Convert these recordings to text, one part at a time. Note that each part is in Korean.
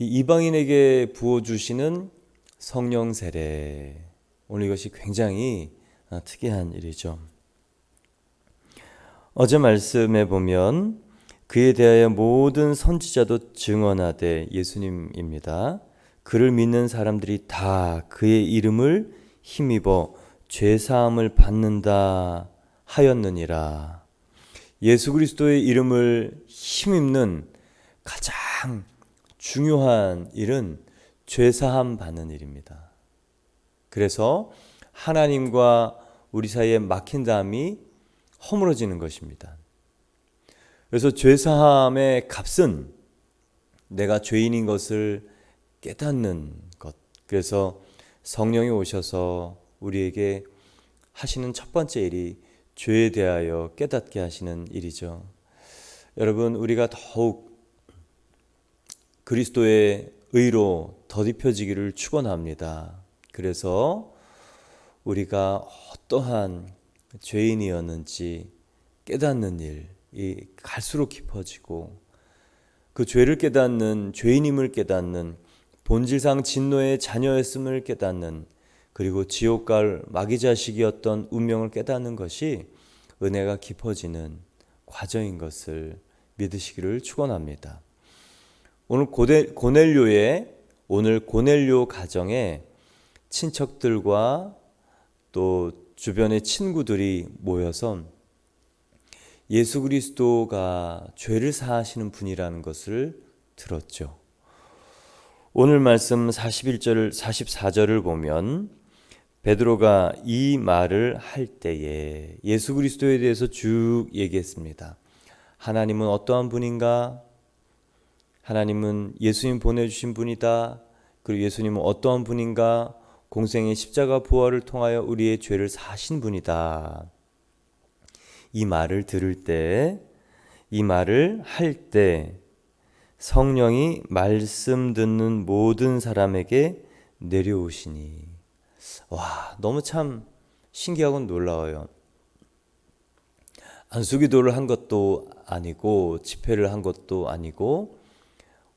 이 이방인에게 부어주시는 성령 세례. 오늘 이것이 굉장히 특이한 일이죠. 어제 말씀에 보면 그에 대하여 모든 선지자도 증언하되 예수님입니다. 그를 믿는 사람들이 다 그의 이름을 힘입어 죄사함을 받는다 하였느니라. 예수 그리스도의 이름을 힘입는 가장 중요한 일은 죄사함 받는 일입니다. 그래서 하나님과 우리 사이에 막힌 담이 허물어지는 것입니다. 그래서 죄사함의 값은 내가 죄인인 것을 깨닫는 것. 그래서 성령이 오셔서 우리에게 하시는 첫 번째 일이 죄에 대하여 깨닫게 하시는 일이죠. 여러분, 우리가 더욱 그리스도의 의로 덧입혀지기를 축원합니다. 그래서 우리가 어떠한 죄인이었는지 깨닫는 일이 갈수록 깊어지고, 그 죄를 깨닫는, 죄인임을 깨닫는, 본질상 진노의 자녀였음을 깨닫는, 그리고 지옥 갈 마귀 자식이었던 운명을 깨닫는 것이 은혜가 깊어지는 과정인 것을 믿으시기를 축원합니다. 오늘 고넬료 가정에 친척들과 또 주변의 친구들이 모여서 예수 그리스도가 죄를 사하시는 분이라는 것을 들었죠. 오늘 말씀 41절, 44절을 보면 베드로가 이 말을 할 때에 예수 그리스도에 대해서 쭉 얘기했습니다. 하나님은 어떠한 분인가? 하나님은 예수님 보내주신 분이다. 그리고 예수님은 어떠한 분인가? 공생의 십자가 부활을 통하여 우리의 죄를 사하신 분이다. 이 말을 들을 때, 이 말을 할 때 성령이 말씀 듣는 모든 사람에게 내려오시니. 와, 너무 참 신기하고 놀라워요. 안수기도를 한 것도 아니고 집회를 한 것도 아니고,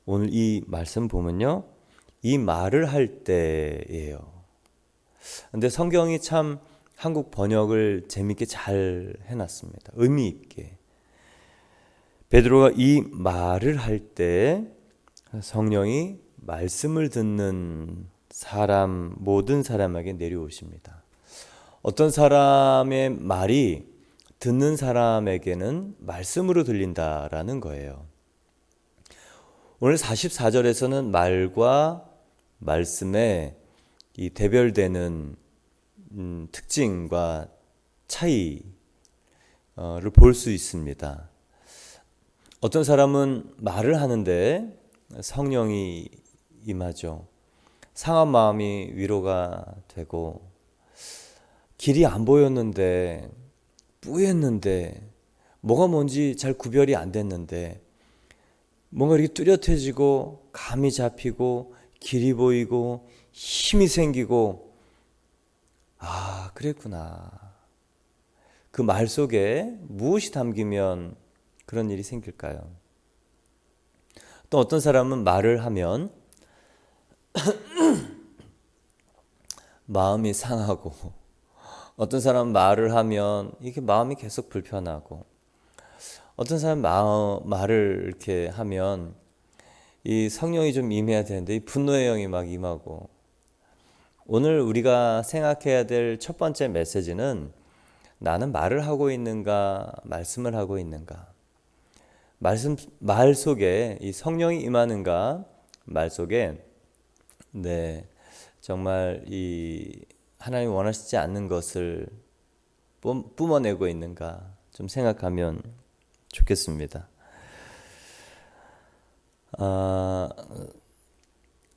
오늘 이 말씀 보면요, 이 말을 할 때예요. 근데 성경이 참 한국 번역을 재밌게 잘 해놨습니다. 의미 있게. 베드로가 이 말을 할 때 성령이 말씀을 듣는 사람, 모든 사람에게 내려오십니다. 어떤 사람의 말이 듣는 사람에게는 말씀으로 들린다라는 거예요. 오늘 44절에서는 말과 말씀의 이 대별되는 특징과 차이를 볼 수 있습니다. 어떤 사람은 말을 하는데 성령이 임하죠. 상한 마음이 위로가 되고, 길이 안 보였는데, 뿌였는데, 뭐가 뭔지 잘 구별이 안 됐는데, 뭔가 이렇게 뚜렷해지고 감이 잡히고 길이 보이고 힘이 생기고, 아, 그랬구나. 그 말 속에 무엇이 담기면 그런 일이 생길까요? 또 어떤 사람은 말을 하면 마음이 상하고, 어떤 사람은 말을 하면 이게 마음이 계속 불편하고, 어떤 사람 말을 이렇게 하면 이 성령이 좀 임해야 되는데 이 분노의 영이 막 임하고. 오늘 우리가 생각해야 될 첫 번째 메시지는, 나는 말을 하고 있는가, 말씀을 하고 있는가. 말 속에 이 성령이 임하는가, 말 속에 정말 이 하나님 원하시지 않는 것을 뿜어내고 있는가 좀 생각하면 좋겠습니다.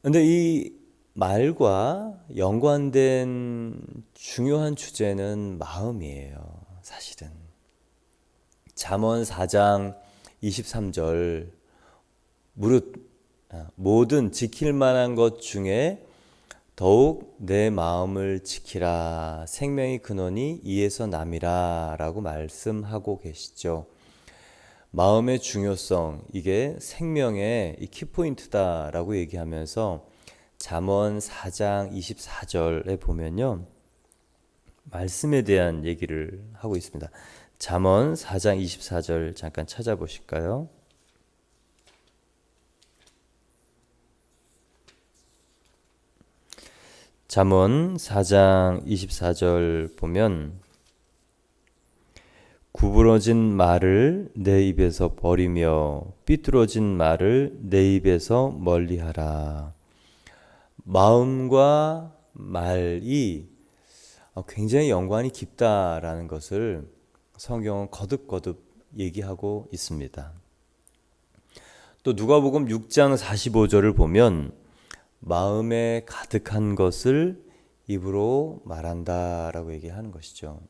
근데 이 말과 연관된 중요한 주제는 마음이에요. 사실은 잠언 4장 23절, 무릇 모든 지킬 만한 것 중에 더욱 내 마음을 지키라. 생명의 근원이 이에서 남이라 라고 말씀하고 계시죠. 마음의 중요성, 이게 생명의 이 키포인트다라고 얘기하면서 잠언 4장 24절에 보면요, 말씀에 대한 얘기를 하고 있습니다. 잠언 4장 24절 잠깐 찾아보실까요? 잠언 4장 24절 보면 구부러진 말을 내 입에서 버리며 삐뚤어진 말을 내 입에서 멀리하라. 마음과 말이 굉장히 연관이 깊다라는 것을 성경은 거듭거듭 얘기하고 있습니다. 또 누가복음 6장 45절을 보면 마음에 가득한 것을 입으로 말한다라고 얘기하는 것이죠.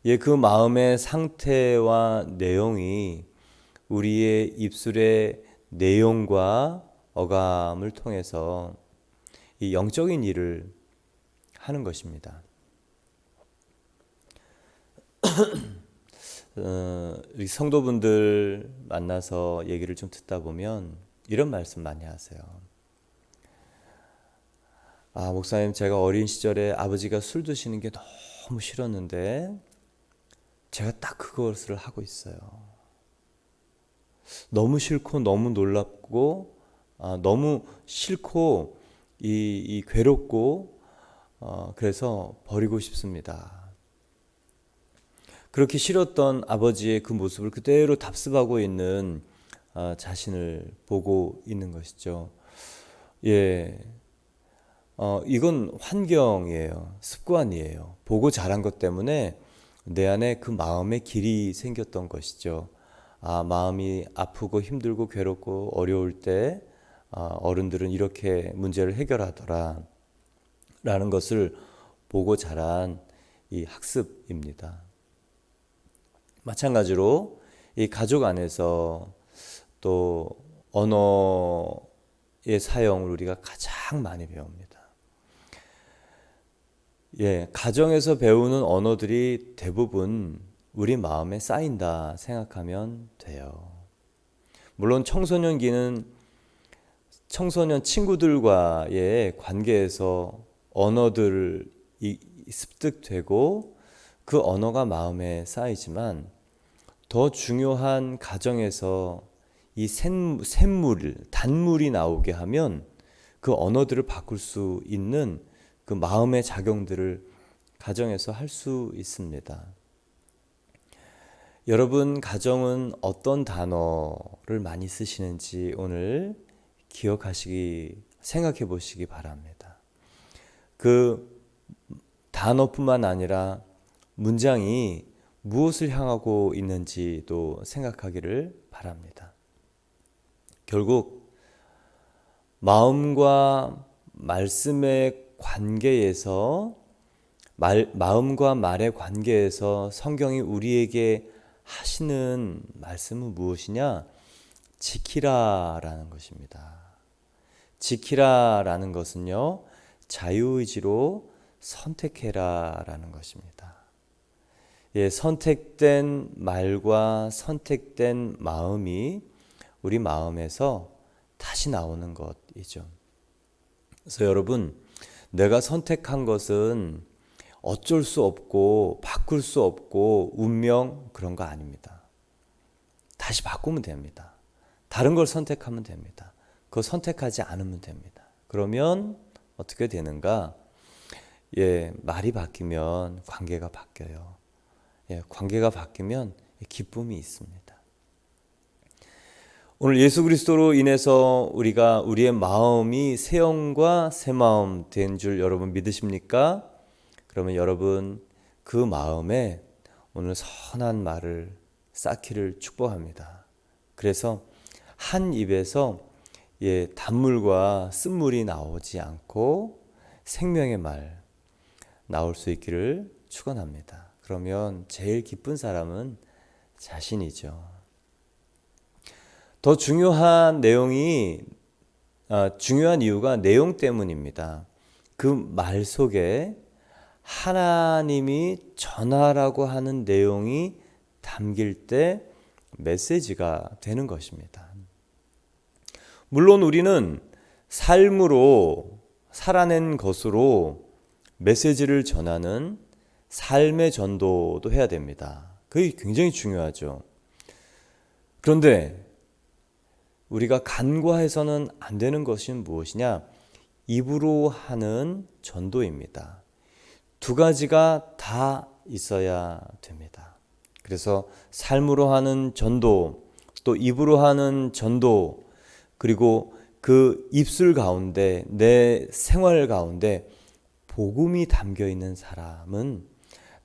예, 그 마음의 상태와 내용이 우리의 입술의 내용과 어감을 통해서 이 영적인 일을 하는 것입니다. 성도분들 만나서 얘기를 좀 듣다 보면 이런 말씀 많이 하세요. 목사님, 제가 어린 시절에 아버지가 술 드시는 게 너무 싫었는데 제가 딱 그것을 하고 있어요. 너무 싫고 너무 놀랍고 너무 싫고 이 괴롭고 그래서 버리고 싶습니다. 그렇게 싫었던 아버지의 그 모습을 그대로 답습하고 있는 자신을 보고 있는 것이죠. 예, 이건 환경이에요. 습관이에요. 보고 자란 것 때문에 내 안에 그 마음의 길이 생겼던 것이죠. 마음이 아프고 힘들고 괴롭고 어려울 때 어른들은 이렇게 문제를 해결하더라 라는 것을 보고 자란 이 학습입니다. 마찬가지로 이 가족 안에서 또 언어의 사용을 우리가 가장 많이 배웁니다. 예, 가정에서 배우는 언어들이 대부분 우리 마음에 쌓인다 생각하면 돼요. 물론 청소년기는 청소년 친구들과의 관계에서 언어들이 습득되고 그 언어가 마음에 쌓이지만 더 중요한 가정에서 이 샘물, 단물이 나오게 하면 그 언어들을 바꿀 수 있는 그 마음의 작용들을 가정에서 할 수 있습니다. 여러분 가정은 어떤 단어를 많이 쓰시는지 오늘 생각해 보시기 바랍니다. 그 단어뿐만 아니라 문장이 무엇을 향하고 있는지도 생각하기를 바랍니다. 결국 마음과 말씀의 관계에서 마음과 말의 관계에서 성경이 우리에게 하시는 말씀은 무엇이냐? 지키라라는 것입니다. 지키라라는 것은요, 자유의지로 선택해라라는 것입니다. 예, 선택된 말과 선택된 마음이 우리 마음에서 다시 나오는 것이죠. 그래서 여러분, 내가 선택한 것은 어쩔 수 없고 바꿀 수 없고 운명 그런 거 아닙니다. 다시 바꾸면 됩니다. 다른 걸 선택하면 됩니다. 그거 선택하지 않으면 됩니다. 그러면 어떻게 되는가? 예, 말이 바뀌면 관계가 바뀌어요. 예, 관계가 바뀌면 기쁨이 있습니다. 오늘 예수 그리스도로 인해서 우리의 마음이 새 영과 새 마음 된 줄 여러분 믿으십니까? 그러면 여러분 그 마음에 오늘 선한 말을 쌓기를 축복합니다. 그래서 한 입에서 단물과 쓴물이 나오지 않고 생명의 말 나올 수 있기를 축원합니다. 그러면 제일 기쁜 사람은 자신이죠. 더 중요한 중요한 이유가 내용 때문입니다. 그 말 속에 하나님이 전하라고 하는 내용이 담길 때 메시지가 되는 것입니다. 물론 우리는 삶으로 살아낸 것으로 메시지를 전하는 삶의 전도도 해야 됩니다. 그게 굉장히 중요하죠. 그런데 우리가 간과해서는 안 되는 것이 무엇이냐? 입으로 하는 전도입니다. 두 가지가 다 있어야 됩니다. 그래서 삶으로 하는 전도, 또 입으로 하는 전도, 그리고 그 입술 가운데, 내 생활 가운데 복음이 담겨 있는 사람은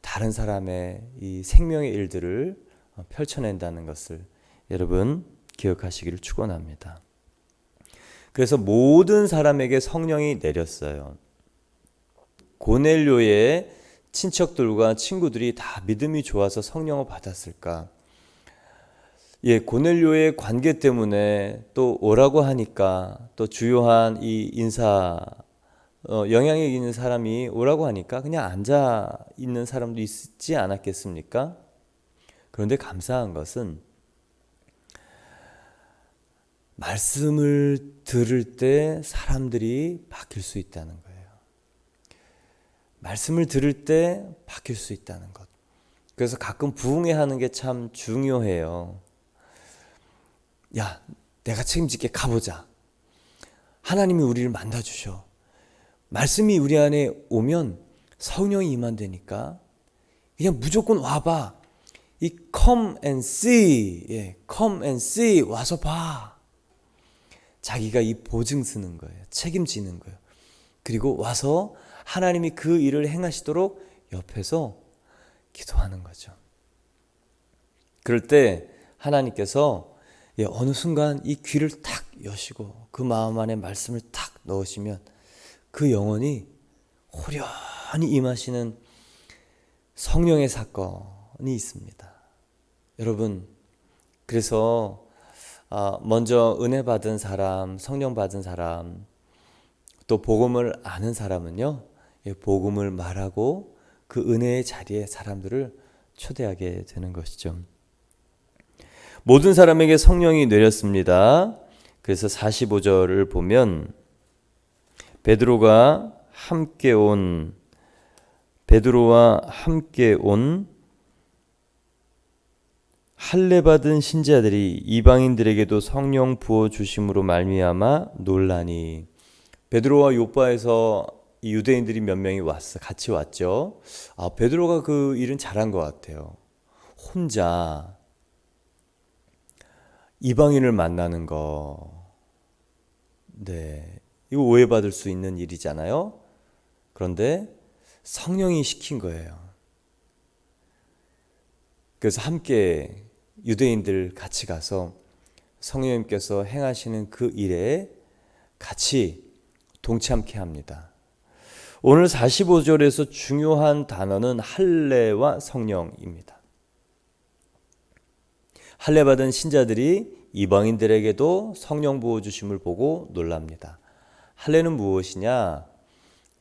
다른 사람의 이 생명의 일들을 펼쳐낸다는 것을 여러분 기억하시기를 축원합니다. 그래서 모든 사람에게 성령이 내렸어요. 고넬료의 친척들과 친구들이 다 믿음이 좋아서 성령을 받았을까? 고넬료의 관계 때문에 또 오라고 하니까, 또 주요한 이 인사 영향력 있는 사람이 오라고 하니까 그냥 앉아 있는 사람도 있지 않았겠습니까? 그런데 감사한 것은 말씀을 들을 때 사람들이 바뀔 수 있다는 거예요. 말씀을 들을 때 바뀔 수 있다는 것. 그래서 가끔 부흥회하는 게 참 중요해요. 야, 내가 책임질게, 가보자. 하나님이 우리를 만나주셔. 말씀이 우리 안에 오면 성령이 임한다니까 그냥 무조건 와봐. 이 come and see, come and see, 와서 봐. 자기가 이 보증 쓰는 거예요. 책임지는 거예요. 그리고 와서 하나님이 그 일을 행하시도록 옆에서 기도하는 거죠. 그럴 때 하나님께서 어느 순간 이 귀를 탁 여시고 그 마음 안에 말씀을 탁 넣으시면 그 영혼이 호련히 임하시는 성령의 사건이 있습니다. 여러분, 그래서 먼저 은혜 받은 사람, 성령 받은 사람, 또 복음을 아는 사람은요, 복음을 말하고 그 은혜의 자리에 사람들을 초대하게 되는 것이죠. 모든 사람에게 성령이 내렸습니다. 그래서 45절을 보면 베드로와 함께 온 할례 받은 신자들이 이방인들에게도 성령 부어 주심으로 말미암아 놀라니. 베드로와 요바에서 유대인들이 몇 명이 같이 왔죠. 베드로가 그 일은 잘한 것 같아요. 혼자 이방인을 만나는 거, 이거 오해받을 수 있는 일이잖아요. 그런데 성령이 시킨 거예요. 그래서 함께 유대인들 같이 가서 성령님께서 행하시는 그 일에 같이 동참케 합니다. 오늘 45절에서 중요한 단어는 할례와 성령입니다. 할례 받은 신자들이 이방인들에게도 성령 부어 주심을 보고 놀랍니다. 할례는 무엇이냐?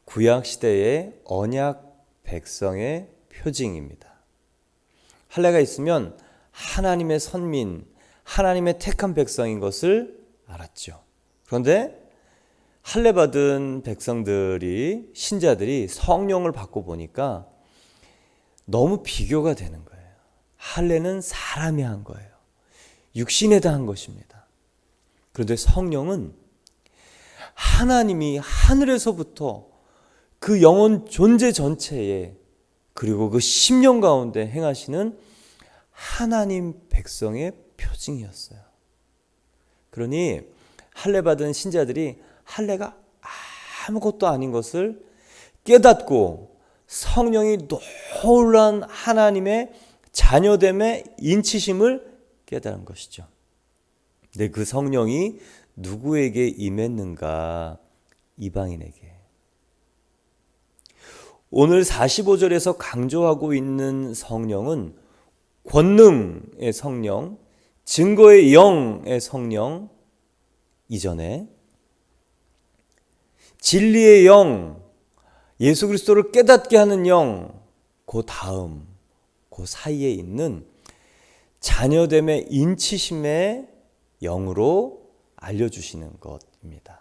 구약 시대의 언약 백성의 표징입니다. 할례가 있으면 하나님의 선민, 하나님의 택한 백성인 것을 알았죠. 그런데 할례 받은 백성들이, 신자들이 성령을 받고 보니까 너무 비교가 되는 거예요. 할례는 사람이 한 거예요. 육신에다 한 것입니다. 그런데 성령은 하나님이 하늘에서부터 그 영혼 존재 전체에, 그리고 그 심령 가운데 행하시는 하나님 백성의 표징이었어요. 그러니 할례 받은 신자들이 할례가 아무것도 아닌 것을 깨닫고 성령이 놀라운 하나님의 자녀됨의 인치심을 깨달은 것이죠. 근데 그 성령이 누구에게 임했는가? 이방인에게. 오늘 45절에서 강조하고 있는 성령은 권능의 성령, 증거의 영의 성령 이전에, 진리의 영, 예수 그리스도를 깨닫게 하는 영, 그 다음, 그 사이에 있는 자녀됨의 인치심의 영으로 알려주시는 것입니다.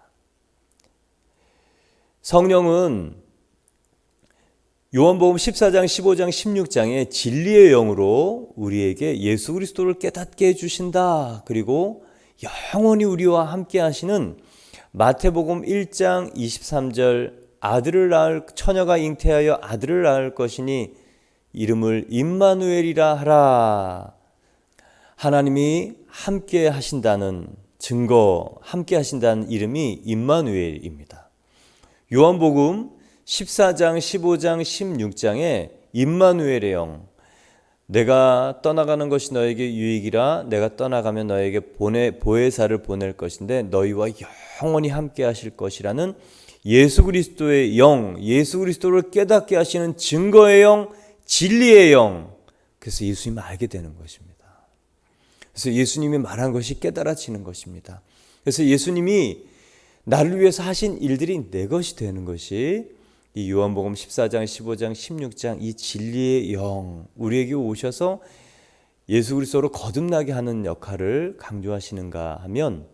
성령은 요한복음 14장, 15장, 16장에 진리의 영으로 우리에게 예수 그리스도를 깨닫게 해주신다. 그리고 영원히 우리와 함께 하시는 마태복음 1장 23절 아들을 낳을 처녀가 잉태하여 아들을 낳을 것이니 이름을 임마누엘이라 하라. 하나님이 함께 하신다는 증거, 함께 하신다는 이름이 임마누엘입니다. 요한복음 14장, 15장, 16장에 임마누엘의 영, 내가 떠나가는 것이 너에게 유익이라. 내가 떠나가면 너에게 보혜사를 보낼 것인데 너희와 영원히 함께 하실 것이라는 예수 그리스도의 영, 예수 그리스도를 깨닫게 하시는 증거의 영, 진리의 영. 그래서 예수님을 알게 되는 것입니다. 그래서 예수님이 말한 것이 깨달아지는 것입니다. 그래서 예수님이 나를 위해서 하신 일들이 내 것이 되는 것이 이 요한복음 14장, 15장, 16장 이 진리의 영, 우리에게 오셔서 예수 그리스도로 거듭나게 하는 역할을 강조하시는가 하면,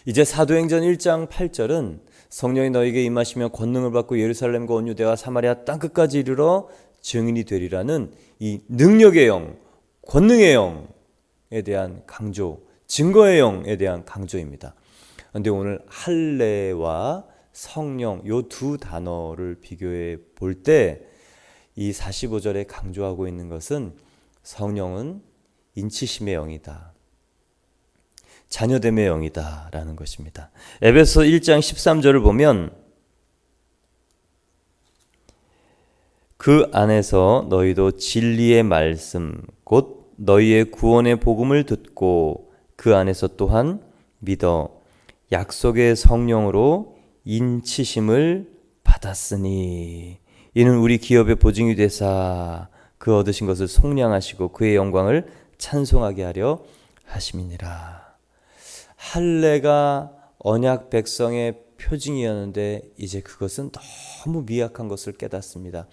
이제 사도행전 1장 8절은 성령이 너에게 임하시면 권능을 받고 예루살렘과 온 유대와 사마리아 땅끝까지 이르러 증인이 되리라는 이 능력의 영, 권능의 영에 대한 강조, 증거의 영에 대한 강조입니다. 그런데 오늘 할례와 성령 이 두 단어를 비교해 볼 때 이 45절에 강조하고 있는 것은 성령은 인치심의 영이다, 자녀됨의 영이다 라는 것입니다. 에베소 1장 13절을 보면 그 안에서 너희도 진리의 말씀 곧 너희의 구원의 복음을 듣고 그 안에서 또한 믿어 약속의 성령으로 인치심을 받았으니 이는 우리 기업의 보증이 되사 그 얻으신 것을 속량하시고 그의 영광을 찬송하게 하려 하심이니라. 할례가 언약 백성의 표징이었는데 이제 그것은 너무 미약한 것을 깨닫습니다.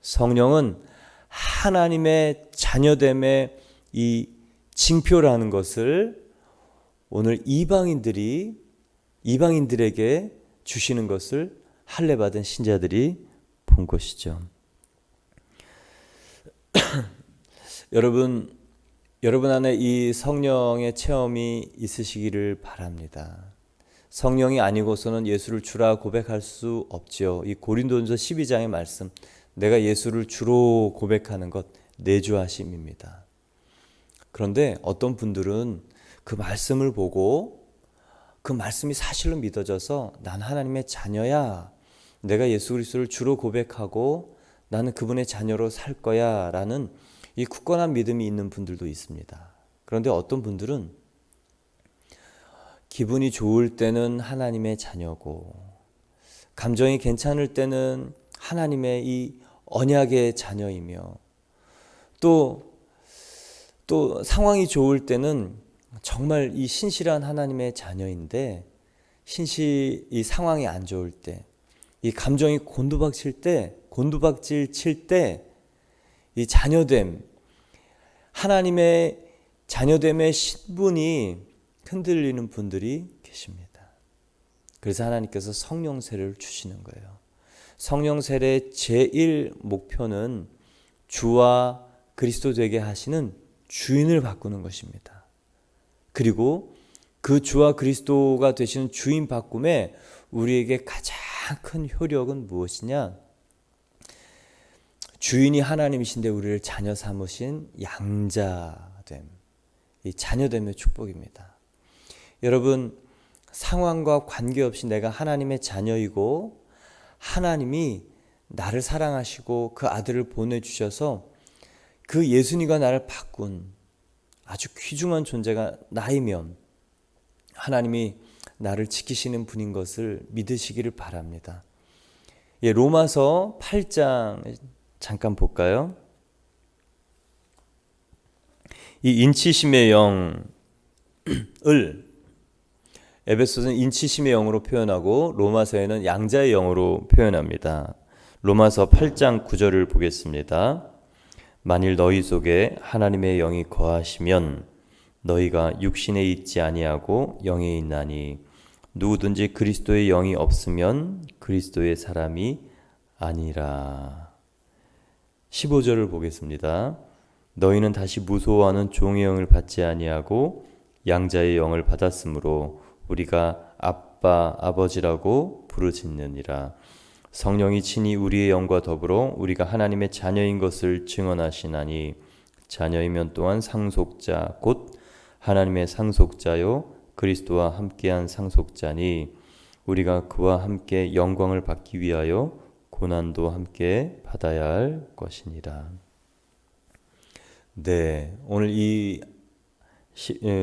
성령은 하나님의 자녀됨의 이 징표라는 것을 오늘 이방인들에게 주시는 것을 할례 받은 신자들이 본 것이죠. 여러분 안에 이 성령의 체험이 있으시기를 바랍니다. 성령이 아니고서는 예수를 주라 고백할 수 없지요. 이 고린도전서 12장의 말씀, 내가 예수를 주로 고백하는 것 내주하심입니다. 그런데 어떤 분들은 그 말씀을 보고 그 말씀이 사실로 믿어져서 난 하나님의 자녀야, 내가 예수 그리스도를 주로 고백하고 나는 그분의 자녀로 살 거야 라는 이 굳건한 믿음이 있는 분들도 있습니다. 그런데 어떤 분들은 기분이 좋을 때는 하나님의 자녀고 감정이 괜찮을 때는 하나님의 이 언약의 자녀이며 또 상황이 좋을 때는 정말 이 신실한 하나님의 자녀인데 이 상황이 안 좋을 때, 이 감정이 곤두박질 칠 때 이 자녀됨, 하나님의 자녀됨의 신분이 흔들리는 분들이 계십니다. 그래서 하나님께서 성령 세례를 주시는 거예요. 성령 세례의 제1 목표는 주와 그리스도 되게 하시는 주인을 바꾸는 것입니다. 그리고 그 주와 그리스도가 되시는 주인 바꿈에 우리에게 가장 큰 효력은 무엇이냐? 주인이 하나님이신데 우리를 자녀 삼으신 양자됨, 이 자녀됨의 축복입니다. 여러분, 상황과 관계없이 내가 하나님의 자녀이고 하나님이 나를 사랑하시고 그 아들을 보내주셔서 그 예수님과 나를 바꾼 아주 귀중한 존재가 나이면 하나님이 나를 지키시는 분인 것을 믿으시기를 바랍니다. 로마서 8장 잠깐 볼까요? 이 인치심의 영을 에베소서는 인치심의 영으로 표현하고 로마서에는 양자의 영으로 표현합니다. 로마서 8장 9절을 보겠습니다. 만일 너희 속에 하나님의 영이 거하시면 너희가 육신에 있지 아니하고 영에 있나니 누구든지 그리스도의 영이 없으면 그리스도의 사람이 아니라. 15절을 보겠습니다. 너희는 다시 무소워하는 종의 영을 받지 아니하고 양자의 영을 받았으므로 우리가 아빠 아버지라고 부르짖느니라. 성령이 친히 우리의 영과 더불어 우리가 하나님의 자녀인 것을 증언하시나니 자녀이면 또한 상속자 곧 하나님의 상속자요 그리스도와 함께한 상속자니 우리가 그와 함께 영광을 받기 위하여 고난도 함께 받아야 할 것이니라. 네, 오늘 이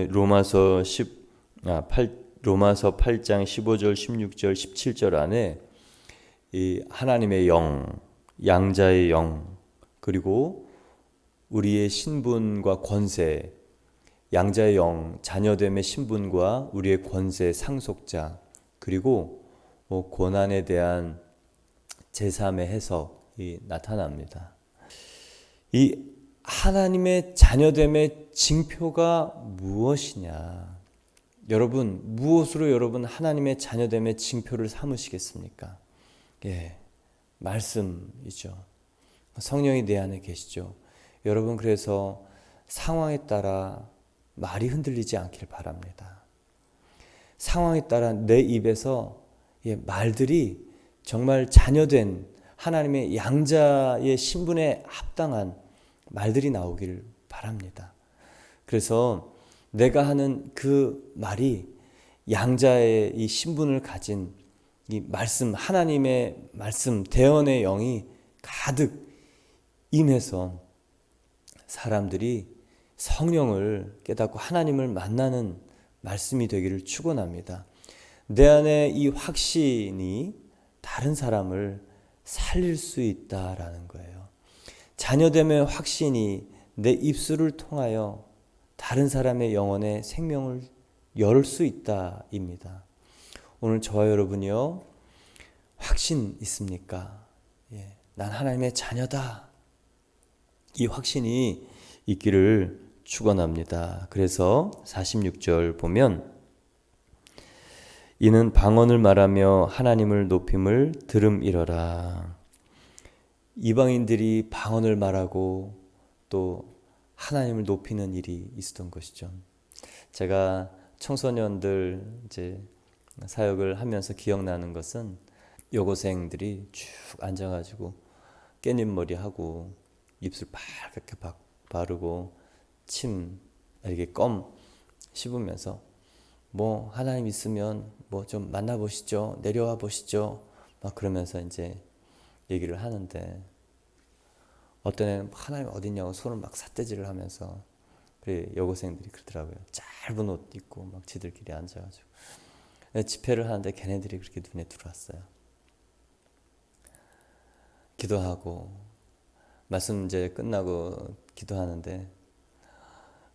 로마서 8장 15절, 16절, 17절 안에 이 하나님의 영, 양자의 영, 그리고 우리의 신분과 권세, 양자의 영, 자녀됨의 신분과 우리의 권세, 상속자, 그리고 고난에 대한 제3의 해석이 나타납니다. 이 하나님의 자녀됨의 징표가 무엇이냐? 여러분, 무엇으로 여러분 하나님의 자녀됨의 징표를 삼으시겠습니까? 예, 말씀이죠. 성령이 내 안에 계시죠. 여러분, 그래서 상황에 따라 말이 흔들리지 않길 바랍니다. 상황에 따라 내 입에서 말들이 정말 자녀된 하나님의 양자의 신분에 합당한 말들이 나오길 바랍니다. 그래서 내가 하는 그 말이 양자의 이 신분을 가진 이 말씀, 하나님의 말씀, 대언의 영이 가득 임해서 사람들이 성령을 깨닫고 하나님을 만나는 말씀이 되기를 축원합니다. 내 안에 이 확신이 다른 사람을 살릴 수 있다라는 거예요. 자녀됨의 확신이 내 입술을 통하여 다른 사람의 영혼에 생명을 열 수 있다입니다. 오늘 저와 여러분이요, 확신 있습니까? 난 하나님의 자녀다. 이 확신이 있기를 축원합니다. 그래서 46절 보면 이는 방언을 말하며 하나님을 높임을 들음이러라. 이방인들이 방언을 말하고 또 하나님을 높이는 일이 있었던 것이죠. 제가 청소년들 이제 사역을 하면서 기억나는 것은 여고생들이 쭉 앉아가지고 깻잎머리 하고 입술 빨갛게 바르고 침 이렇게 껌 씹으면서 뭐 하나님 있으면 뭐 좀 만나보시죠, 내려와 보시죠, 막 그러면서 이제 얘기를 하는데 어떤 애는 하나님 어딨냐고 손을 막 삿대질을 하면서 그래 여고생들이 그러더라고요. 짧은 옷 입고 막 지들끼리 앉아가지고 집회를 하는데 걔네들이 그렇게 눈에 들어왔어요. 기도하고 말씀 이제 끝나고 기도하는데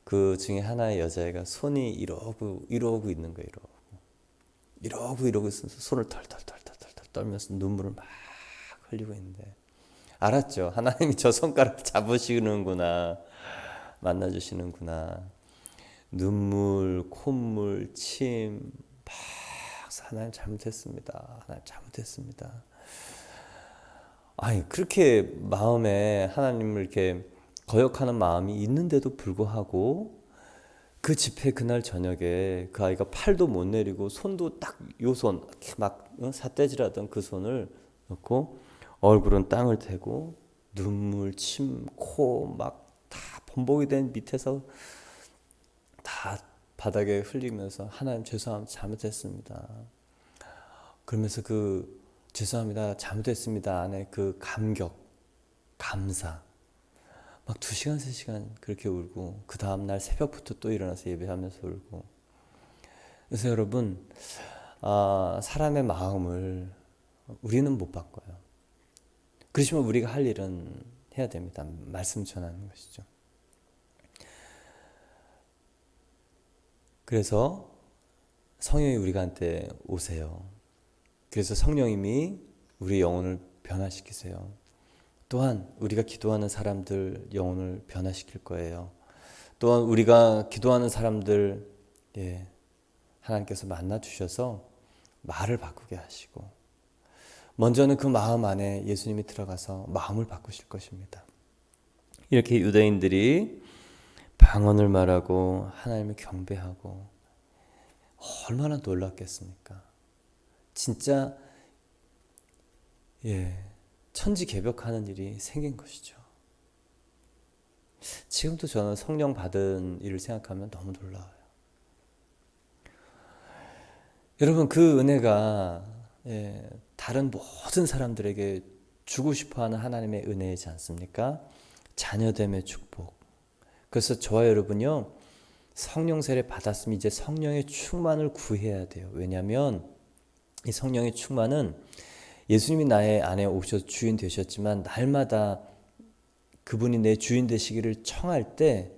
그 중에 하나의 여자애가 손이 이러고 있는 거예요. 이러고 있어서 손을 덜덜 떨면서 눈물을 막 흘리고 있는데 알았죠. 하나님이 저 손가락을 잡으시는구나, 만나주시는구나. 눈물, 콧물, 침 막 하나님 잘못했습니다. 하나님 잘못했습니다. 아니 그렇게 마음에 하나님을 이렇게 거역하는 마음이 있는데도 불구하고 그 집회 그날 저녁에 그 아이가 팔도 못 내리고 손도 딱 요 손 막 삿대질하던 그 손을 넣고 얼굴은 땅을 대고 눈물, 침, 코 막 다 범벅이 된 밑에서 다 바닥에 흘리면서 하나님 죄송합니다. 잘못했습니다. 그러면서 그 죄송합니다. 잘못했습니다. 안에 그 감격, 감사 막 2시간, 3시간 그렇게 울고 그 다음날 새벽부터 또 일어나서 예배하면서 울고. 그래서 여러분 사람의 마음을 우리는 못 바꿔요. 그렇지만 우리가 할 일은 해야 됩니다. 말씀 전하는 것이죠. 그래서 성령이 우리한테 오세요. 그래서 성령님이 우리 영혼을 변화시키세요. 또한 우리가 기도하는 사람들 영혼을 변화시킬 거예요. 또한 우리가 기도하는 사람들 하나님께서 만나 주셔서 말을 바꾸게 하시고, 먼저는 그 마음 안에 예수님이 들어가서 마음을 바꾸실 것입니다. 이렇게 유대인들이 방언을 말하고 하나님을 경배하고 얼마나 놀랐겠습니까? 진짜 천지개벽하는 일이 생긴 것이죠. 지금도 저는 성령 받은 일을 생각하면 너무 놀라워요. 여러분, 그 은혜가 다른 모든 사람들에게 주고 싶어하는 하나님의 은혜이지 않습니까? 자녀됨의 축복. 그래서 저와 여러분요, 성령 세례 받았으면 이제 성령의 충만을 구해야 돼요. 왜냐하면 이 성령의 충만은 예수님이 나의 안에 오셔서 주인 되셨지만 날마다 그분이 내 주인 되시기를 청할 때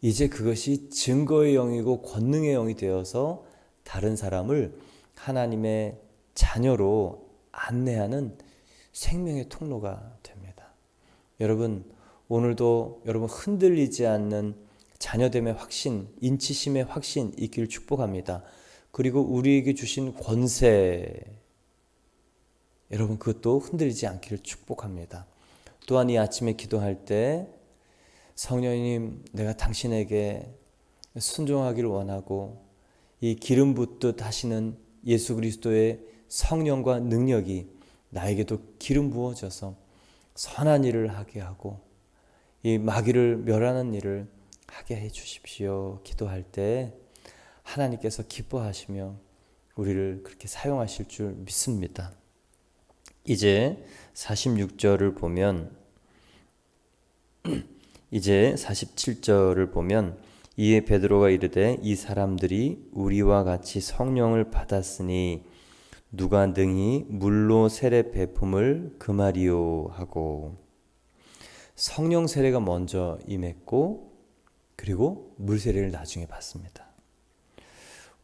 이제 그것이 증거의 영이고 권능의 영이 되어서 다른 사람을 하나님의 자녀로 안내하는 생명의 통로가 됩니다. 여러분, 오늘도 여러분 흔들리지 않는 자녀됨의 확신, 인치심의 확신 있기를 축복합니다. 그리고 우리에게 주신 권세, 여러분 그것도 흔들리지 않기를 축복합니다. 또한 이 아침에 기도할 때 성령님, 내가 당신에게 순종하기를 원하고 이 기름 붓듯 하시는 예수 그리스도의 성령과 능력이 나에게도 기름 부어져서 선한 일을 하게 하고 이 마귀를 멸하는 일을 하게 해 주십시오. 기도할 때 하나님께서 기뻐하시며 우리를 그렇게 사용하실 줄 믿습니다. 이제 46절을 보면, 이제 47절을 보면, 이에 베드로가 이르되 이 사람들이 우리와 같이 성령을 받았으니 누가 능히 물로 세례 베품을 금하리요 하고, 성령 세례가 먼저 임했고 그리고 물 세례를 나중에 받습니다.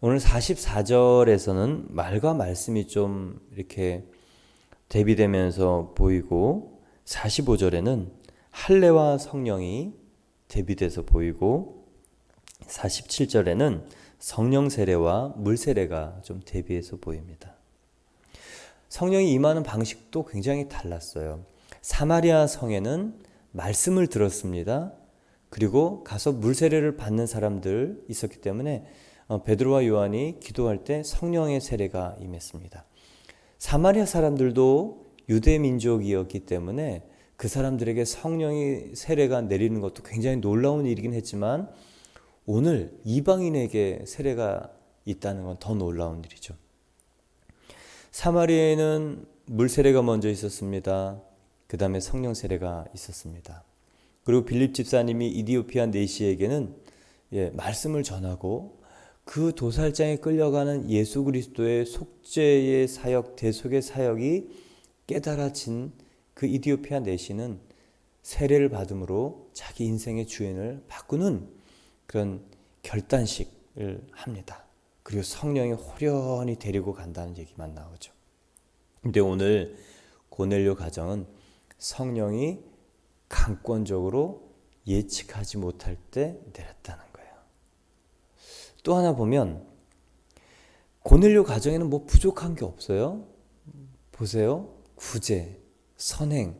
오늘 44절에서는 말과 말씀이 좀 이렇게 대비되면서 보이고, 45절에는 할례와 성령이 대비돼서 보이고, 47절에는 성령 세례와 물 세례가 좀 대비해서 보입니다. 성령이 임하는 방식도 굉장히 달랐어요. 사마리아 성에는 말씀을 들었습니다. 그리고 가서 물 세례를 받는 사람들 있었기 때문에 베드로와 요한이 기도할 때 성령의 세례가 임했습니다. 사마리아 사람들도 유대 민족이었기 때문에 그 사람들에게 성령의 세례가 내리는 것도 굉장히 놀라운 일이긴 했지만 오늘 이방인에게 세례가 있다는 건 더 놀라운 일이죠. 사마리아에는 물 세례가 먼저 있었습니다. 그 다음에 성령 세례가 있었습니다. 그리고 빌립 집사님이 이디오피아 내시에게는 말씀을 전하고 그 도살장에 끌려가는 예수 그리스도의 속죄의 사역, 대속의 사역이 깨달아진 그 이디오피아 내시는 세례를 받음으로 자기 인생의 주인을 바꾸는 그런 결단식을 합니다. 그리고 성령이 호련히 데리고 간다는 얘기만 나오죠. 근데 오늘 고넬료 가정은 성령이 강권적으로 예측하지 못할 때 내렸다는 거예요. 또 하나 보면 고넬료 가정에는 뭐 부족한 게 없어요. 보세요. 구제, 선행,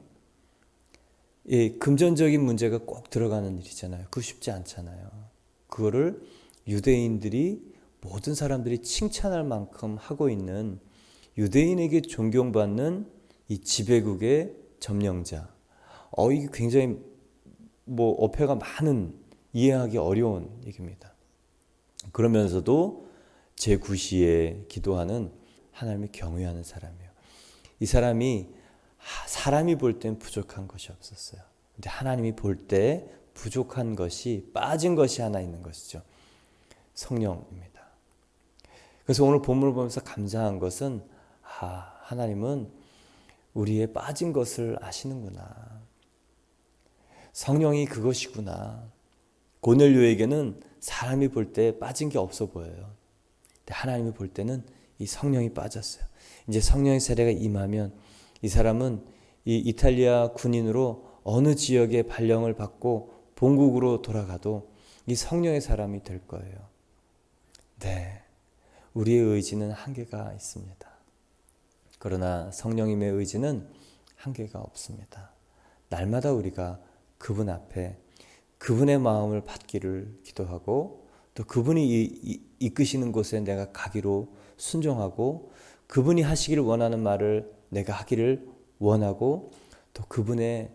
금전적인 문제가 꼭 들어가는 일이잖아요. 그거 쉽지 않잖아요. 그거를 유대인들이 모든 사람들이 칭찬할 만큼 하고 있는 유대인에게 존경받는 이 지배국의 점령자. 이게 굉장히 어폐가 많은, 이해하기 어려운 얘기입니다. 그러면서도 제9시에 기도하는 하나님을 경외하는 사람이에요. 이 사람이 사람이 볼 땐 부족한 것이 없었어요. 근데 하나님이 볼 때 부족한 것이, 빠진 것이 하나 있는 것이죠. 성령입니다. 그래서 오늘 본문을 보면서 감사한 것은 하나님은 우리의 빠진 것을 아시는구나. 성령이 그것이구나. 고넬료에게는 사람이 볼 때 빠진 게 없어 보여요. 근데 하나님이 볼 때는 이 성령이 빠졌어요. 이제 성령의 세례가 임하면 이 사람은 이 이탈리아 군인으로 어느 지역에 발령을 받고 본국으로 돌아가도 이 성령의 사람이 될 거예요. 네, 우리의 의지는 한계가 있습니다. 그러나 성령님의 의지는 한계가 없습니다. 날마다 우리가 그분 앞에 그분의 마음을 받기를 기도하고 또 그분이 이끄시는 곳에 내가 가기로 순종하고 그분이 하시기를 원하는 말을 내가 하기를 원하고 또 그분의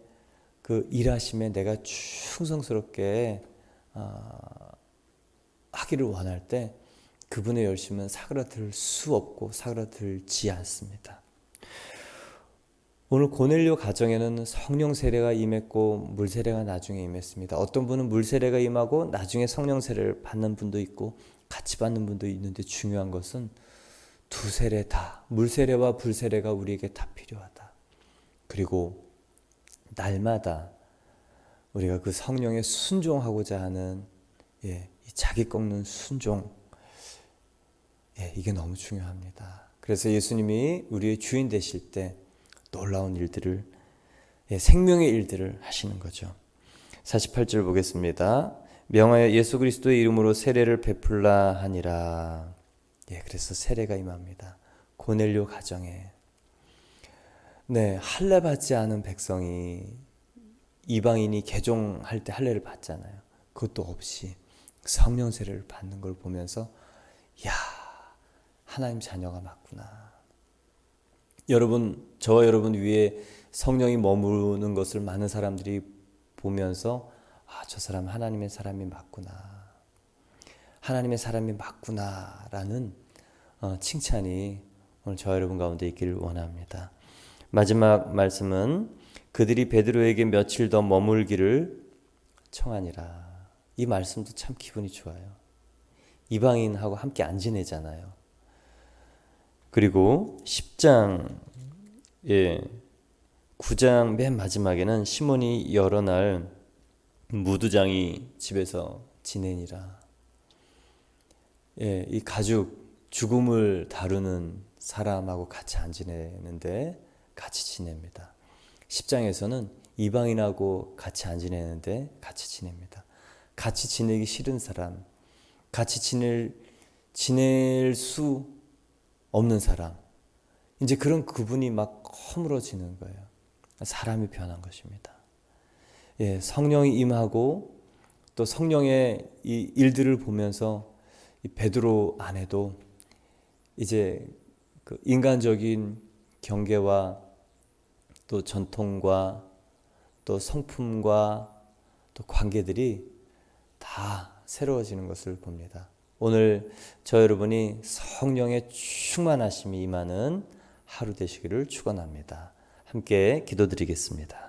그 일하심에 내가 충성스럽게 하기를 원할 때 그분의 열심은 사그라들 수 없고 사그라들지 않습니다. 오늘 고넬료 가정에는 성령 세례가 임했고 물 세례가 나중에 임했습니다. 어떤 분은 물 세례가 임하고 나중에 성령 세례를 받는 분도 있고 같이 받는 분도 있는데 중요한 것은 두 세례 다, 물 세례와 불 세례가 우리에게 다 필요하다. 그리고 날마다 우리가 그 성령에 순종하고자 하는 이 자기 꺾는 순종, 이게 너무 중요합니다. 그래서 예수님이 우리의 주인 되실 때 놀라운 일들을, 생명의 일들을 하시는 거죠. 48절 보겠습니다. 명하여 예수 그리스도의 이름으로 세례를 베풀라 하니라. 그래서 세례가 임합니다. 고넬료 가정에. 할례 받지 않은 백성이 이방인이 개종할 때 할례를 받잖아요. 그것도 없이 성령 세례를 받는 걸 보면서 야, 하나님 자녀가 맞구나. 여러분, 저와 여러분 위에 성령이 머무는 것을 많은 사람들이 보면서 저 사람 하나님의 사람이 맞구나. 하나님의 사람이 맞구나라는 칭찬이 오늘 저와 여러분 가운데 있기를 원합니다. 마지막 말씀은 그들이 베드로에게 며칠 더 머물기를 청하니라. 이 말씀도 참 기분이 좋아요. 이방인하고 함께 안 지내잖아요. 그리고 10장 9장 맨 마지막에는 시몬이 여러 날 무두장이 집에서 지내니라. 이 가죽 죽음을 다루는 사람하고 같이 안 지내는데 같이 지냅니다. 10장에서는 이방인하고 같이 안 지내는데 같이 지냅니다. 같이 지내기 싫은 사람, 같이 지낼 수 없는 사람, 이제 그런 그분이 막 허물어지는 거예요. 사람이 변한 것입니다. 성령이 임하고 또 성령의 이 일들을 보면서 이 베드로 안에도 이제 그 인간적인 경계와 또 전통과 또 성품과 또 관계들이 다 새로워지는 것을 봅니다. 오늘 저 여러분이 성령의 충만하심이 임하는 하루 되시기를 축원합니다. 함께 기도드리겠습니다.